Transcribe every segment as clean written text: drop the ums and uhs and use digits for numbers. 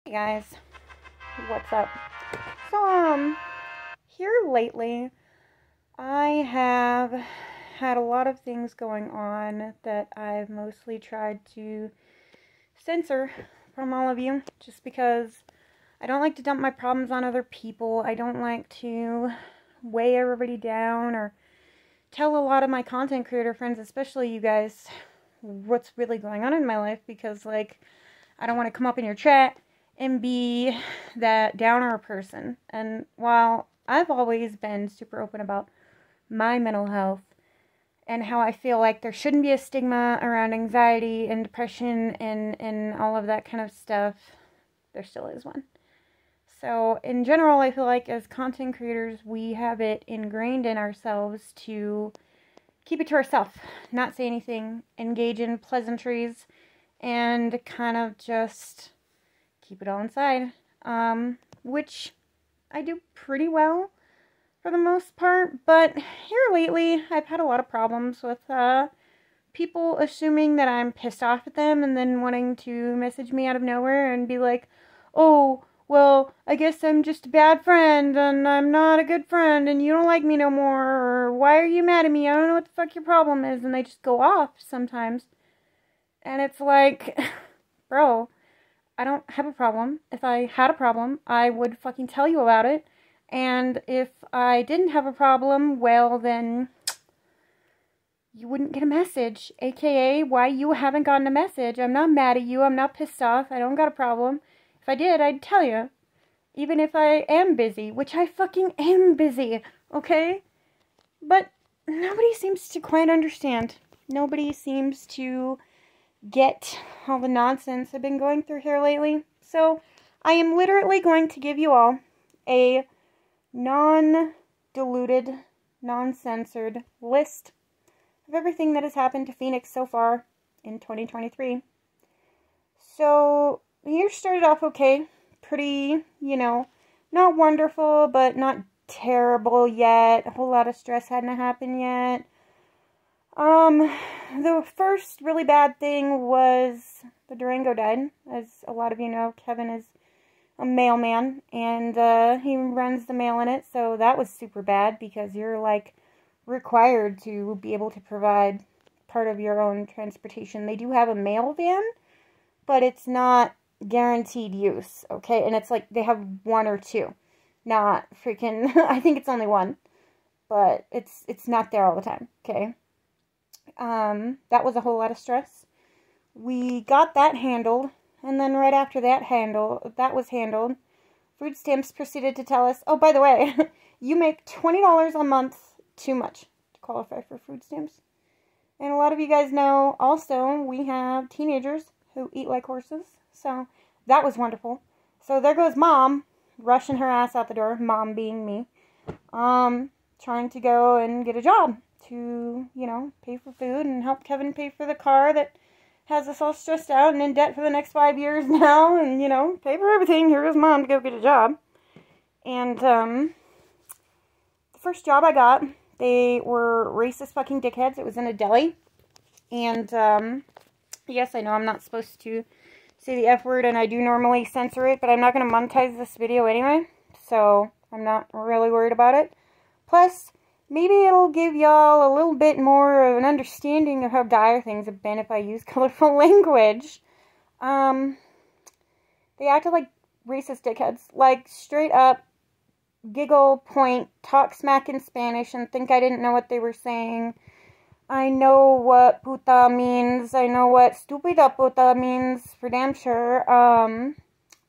Hey guys, what's up? Here lately, I have had a lot of things going on that I've mostly tried to censor from all of you, just because I don't like to dump my problems on other people. I don't like to weigh everybody down or tell a lot of my content creator friends, especially you guys, what's really going on in my life, because, like, I don't want to come up in your chat and be that downer person. And while I've always been super open about my mental health and how I feel like there shouldn't be a stigma around anxiety and depression and all of that kind of stuff, there still is one. So in general, I feel like as content creators, we have it ingrained in ourselves to keep it to ourselves, not say anything, engage in pleasantries, and kind of just keep it all inside, which I do pretty well for the most part, but here lately I've had a lot of problems with people assuming that I'm pissed off at them and then wanting to message me out of nowhere and be like, oh, well, I guess I'm just a bad friend and I'm not a good friend and you don't like me no more, or why are you mad at me? I don't know what the fuck your problem is, and they just go off sometimes. And it's like, bro, I don't have a problem. If I had a problem, I would fucking tell you about it. And if I didn't have a problem, well, then you wouldn't get a message. AKA, why you haven't gotten a message. I'm not mad at you. I'm not pissed off. I don't got a problem. If I did, I'd tell you. Even if I am busy, which I fucking am busy, okay? But nobody seems to quite understand. Nobody seems to get all the nonsense I've been going through here lately. So I am literally going to give you all a non-diluted, non-censored list of everything that has happened to Phoenix so far in 2023. So the year started off okay. Pretty, not wonderful, but not terrible yet. A whole lot of stress hadn't happened yet. The first really bad thing was the Durango died. As a lot of you know, Kevin is a mailman, and he runs the mail in it, so that was super bad, because you're, like, required to be able to provide part of your own transportation. They do have a mail van, but it's not guaranteed use, okay? And it's like, they have one or two, not freaking, I think it's only one, but it's not there all the time, okay? That was a whole lot of stress. We got that handled, and then right after that was handled, food stamps proceeded to tell us, oh, by the way, you make $20 a month too much to qualify for food stamps. And a lot of you guys know also we have teenagers who eat like horses, so that was wonderful. So there goes Mom, rushing her ass out the door, Mom being me, trying to go and get a job to, pay for food and help Kevin pay for the car that has us all stressed out and in debt for the next 5 years now, and, pay for everything. Here goes Mom to go get a job. And, the first job I got, they were racist fucking dickheads. It was in a deli. And, yes, I know I'm not supposed to say the F word, and I do normally censor it, but I'm not going to monetize this video anyway, so I'm not really worried about it. Plus, maybe it'll give y'all a little bit more of an understanding of how dire things have been if I use colorful language. They acted like racist dickheads. Like, straight up, giggle, point, talk smack in Spanish, and think I didn't know what they were saying. I know what puta means. I know what stupida puta means, for damn sure.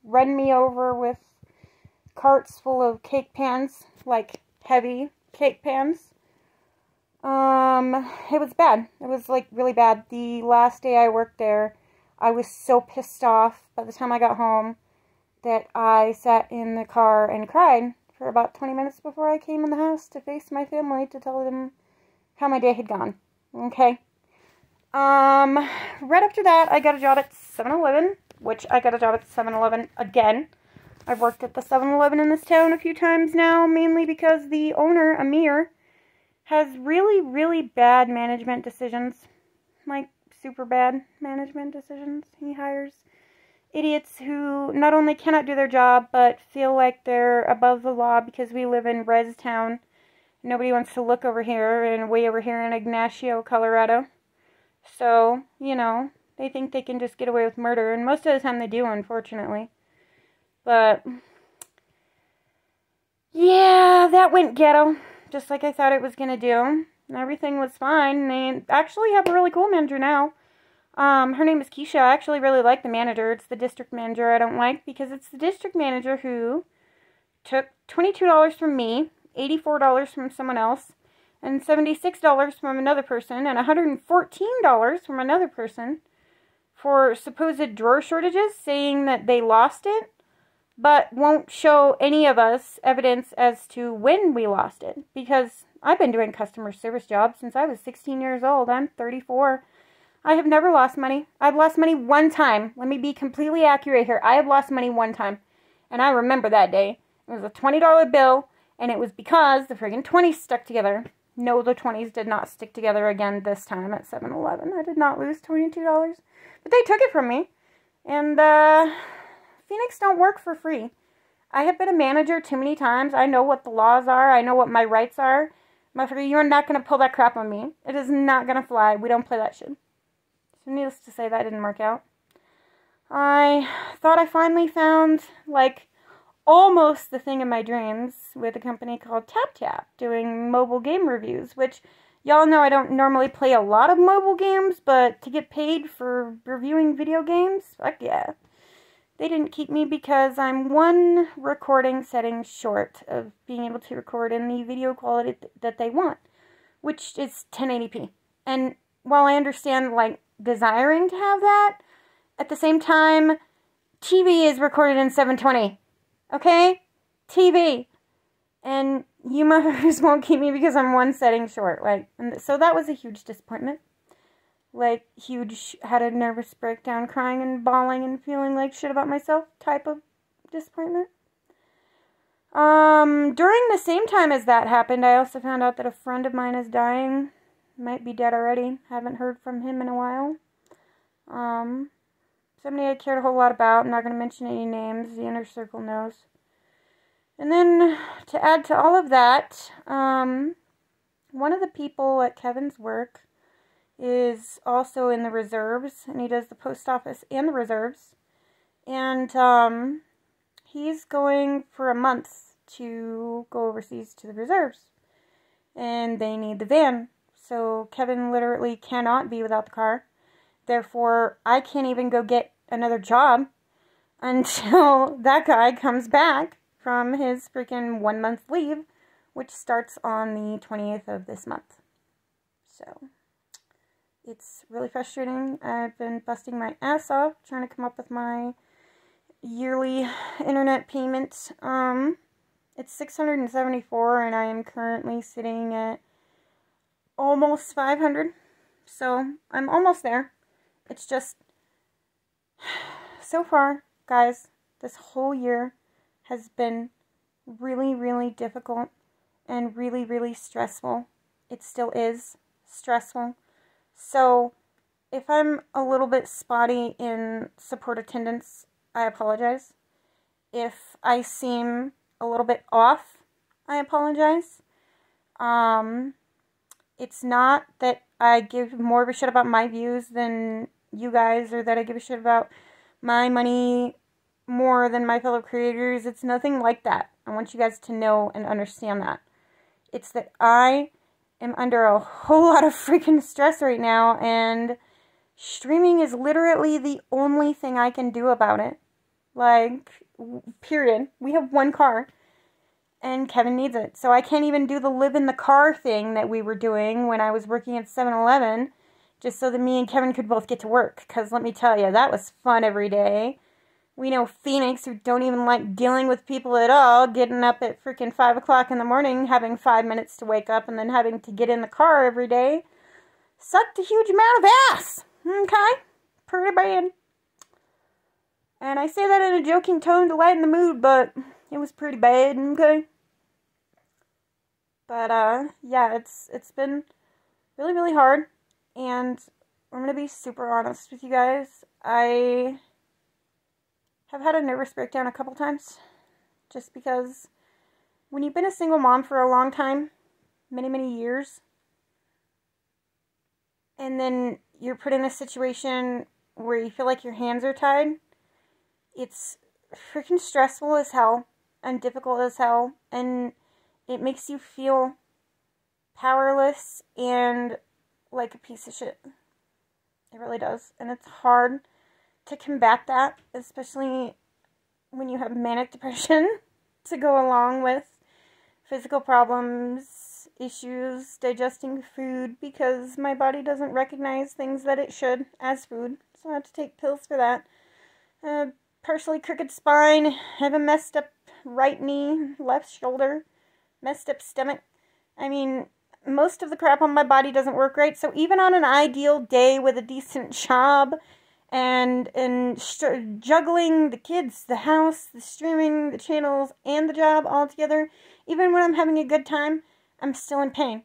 Run me over with carts full of cake pans, like, heavy cake pans. It was bad. It was, like, really bad. The last day I worked there, I was so pissed off by the time I got home that I sat in the car and cried for about 20 minutes before I came in the house to face my family to tell them how my day had gone. Okay? Right after that, I got a job at 7-Eleven, which I got a job at 7-Eleven again. I've worked at the 7-Eleven in this town a few times now, mainly because the owner, Amir, has really, really bad management decisions. Like, super bad management decisions. He hires idiots who not only cannot do their job, but feel like they're above the law because we live in Res Town. Nobody wants to look over here and way over here in Ignacio, Colorado. So, you know, they think they can just get away with murder, and most of the time they do, unfortunately. But, yeah, that went ghetto, just like I thought it was going to do. Everything was fine. They actually have a really cool manager now. Her name is Keisha. I actually really like the manager. It's the district manager I don't like, because it's the district manager who took $22 from me, $84 from someone else, and $76 from another person, and $114 from another person for supposed drawer shortages, saying that they lost it, but won't show any of us evidence as to when we lost it, because I've been doing customer service jobs since I was 16 years old. I'm 34. I have never lost money. I've lost money one time. Let me be completely accurate here. I have lost money one time, and I remember that day. It was a $20 bill, and it was because the friggin' 20s stuck together. No, the 20s did not stick together again this time at 7-Eleven. I did not lose $22. But they took it from me. And, Phoenix don't work for free. I have been a manager too many times. I know what the laws are. I know what my rights are. My friend, you are not going to pull that crap on me. It is not going to fly. We don't play that shit. So needless to say, that didn't work out. I thought I finally found, like, almost the thing of my dreams with a company called TapTap doing mobile game reviews, which y'all know I don't normally play a lot of mobile games, but to get paid for reviewing video games, fuck yeah. They didn't keep me because I'm one recording setting short of being able to record in the video quality that they want, which is 1080p. And while I understand, like, desiring to have that, at the same time, TV is recorded in 720. Okay? TV. And you mothers won't keep me because I'm one setting short. Like, and so that was a huge disappointment. Like, huge, had a nervous breakdown, crying and bawling and feeling like shit about myself type of disappointment. During the same time as that happened, I also found out that a friend of mine is dying. Might be dead already. Haven't heard from him in a while. Somebody I cared a whole lot about. I'm not going to mention any names. The inner circle knows. And then, to add to all of that, one of the people at Kevin's work is also in the reserves, and he does the post office and the reserves. And, he's going for a month to go overseas to the reserves. And they need the van. So Kevin literally cannot be without the car. Therefore, I can't even go get another job until that guy comes back from his freaking 1 month leave, which starts on the 20th of this month. So, it's really frustrating. I've been busting my ass off trying to come up with my yearly internet payment. It's $674, and I am currently sitting at almost $500. So, I'm almost there. It's just, so far, guys, this whole year has been really, really difficult and really, really stressful. It still is stressful. So, if I'm a little bit spotty in support attendance, I apologize. If I seem a little bit off, I apologize. It's not that I give more of a shit about my views than you guys, or that I give a shit about my money more than my fellow creators. It's nothing like that. I want you guys to know and understand that. It's that I am under a whole lot of freaking stress right now, and streaming is literally the only thing I can do about it. Like, period. We have one car, and Kevin needs it. So I can't even do the live in the car thing that we were doing when I was working at 7-Eleven, just so that me and Kevin could both get to work. Because let me tell you, that was fun every day. We know Phoenix, who don't even like dealing with people at all, getting up at freaking 5 o'clock in the morning, having 5 minutes to wake up, and then having to get in the car every day, sucked a huge amount of ass. Okay? Pretty bad. And I say that in a joking tone to lighten the mood, but it was pretty bad, okay? But, yeah, it's been really, really hard. And I'm going to be super honest with you guys. I have had a nervous breakdown a couple times. Just because when you've been a single mom for a long time, many, many years, and then you're put in a situation where you feel like your hands are tied, it's freaking stressful as hell and difficult as hell, and it makes you feel powerless and like a piece of shit. It really does. And it's hard to combat that, especially when you have manic depression to go along with physical problems, issues, digesting food, because my body doesn't recognize things that it should as food. So I have to take pills for that. Partially crooked spine, I have a messed up right knee, left shoulder, messed up stomach. I mean, most of the crap on my body doesn't work right, so even on an ideal day with a decent job and juggling the kids, the house, the streaming, the channels, and the job all together, even when I'm having a good time, I'm still in pain.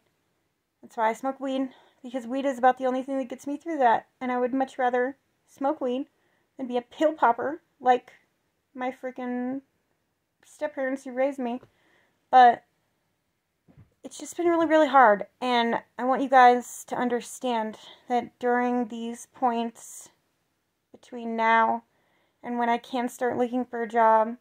That's why I smoke weed, because weed is about the only thing that gets me through that, and I would much rather smoke weed than be a pill popper like my freaking step-parents who raised me. But it's just been really, really hard, and I want you guys to understand that during these points between now and when I can start looking for a job,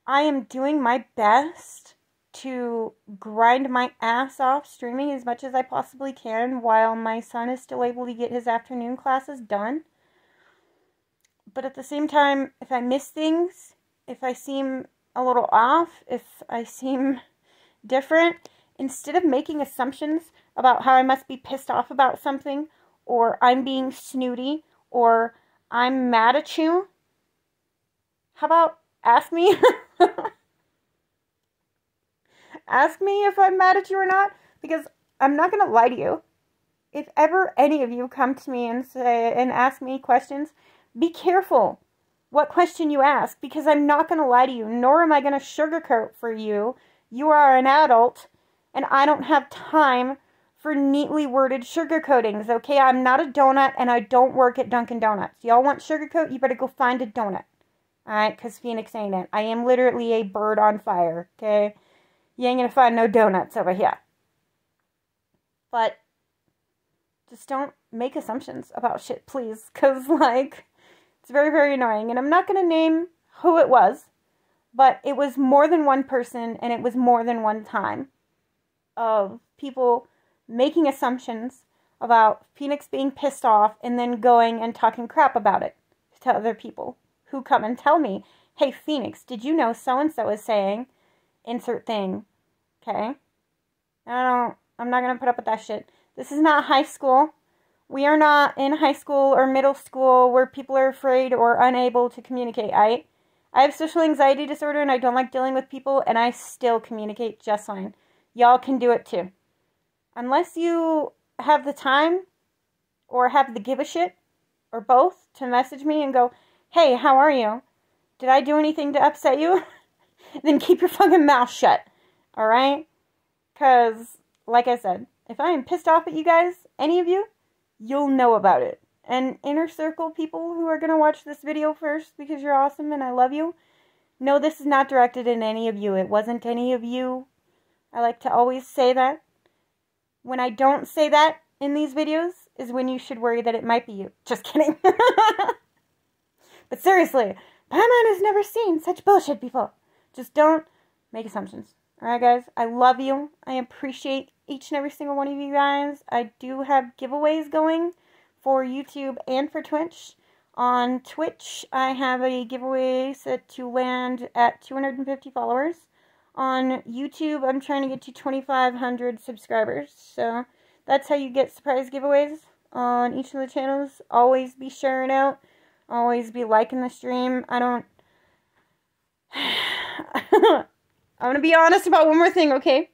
I am doing my best to grind my ass off streaming as much as I possibly can while my son is still able to get his afternoon classes done. But at the same time, if I miss things, if I seem a little off, if I seem different, instead of making assumptions about how I must be pissed off about something, or I'm being snooty, or I'm mad at you, how about ask me? Ask me if I'm mad at you or not, because I'm not going to lie to you. If ever any of you come to me and ask me questions, be careful what question you ask, because I'm not going to lie to you, nor am I going to sugarcoat for you. You are an adult, and I don't have time for neatly worded sugarcoatings, okay? I'm not a donut, and I don't work at Dunkin' Donuts. Y'all want sugarcoat? You better go find a donut. Alright? Because Phoenix ain't it. I am literally a bird on fire, okay? You ain't gonna find no donuts over here. But just don't make assumptions about shit, please. Because, like, it's very, very annoying. And I'm not gonna name who it was, but it was more than one person, and it was more than one time of people making assumptions about Phoenix being pissed off and then going and talking crap about it to other people who come and tell me, hey, Phoenix, did you know so-and-so is saying insert thing, okay? I'm not going to put up with that shit. This is not high school. We are not in high school or middle school where people are afraid or unable to communicate. I have social anxiety disorder, and I don't like dealing with people, and I still communicate just fine. Y'all can do it too. Unless you have the time or have the give a shit or both to message me and go, hey, how are you? Did I do anything to upset you? Then keep your fucking mouth shut. Alright? Because, like I said, if I am pissed off at you guys, any of you, you'll know about it. And inner circle people who are going to watch this video first because you're awesome and I love you, no, this is not directed at any of you. It wasn't any of you. I like to always say that. When I don't say that in these videos is when you should worry that it might be you. Just kidding. But seriously, Paimon has never seen such bullshit before. Just don't make assumptions. Alright, guys? I love you. I appreciate each and every single one of you guys. I do have giveaways going for YouTube and for Twitch. On Twitch, I have a giveaway set to land at 250 followers. On YouTube, I'm trying to get to 2,500 subscribers. So that's how you get surprise giveaways on each of the channels. Always be sharing out. Always be liking the stream. I'm going to be honest about one more thing, okay?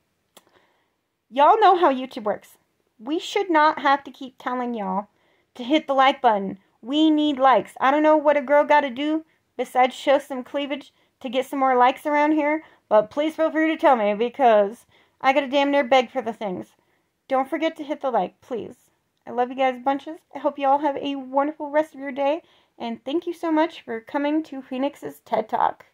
Y'all know how YouTube works. We should not have to keep telling y'all to hit the like button. We need likes. I don't know what a girl got to do besides show some cleavage to get some more likes around here. But please feel free to tell me, because I gotta damn near beg for the things. Don't forget to hit the like, please. I love you guys bunches. I hope you all have a wonderful rest of your day. And thank you so much for coming to Phoenix's TED Talk.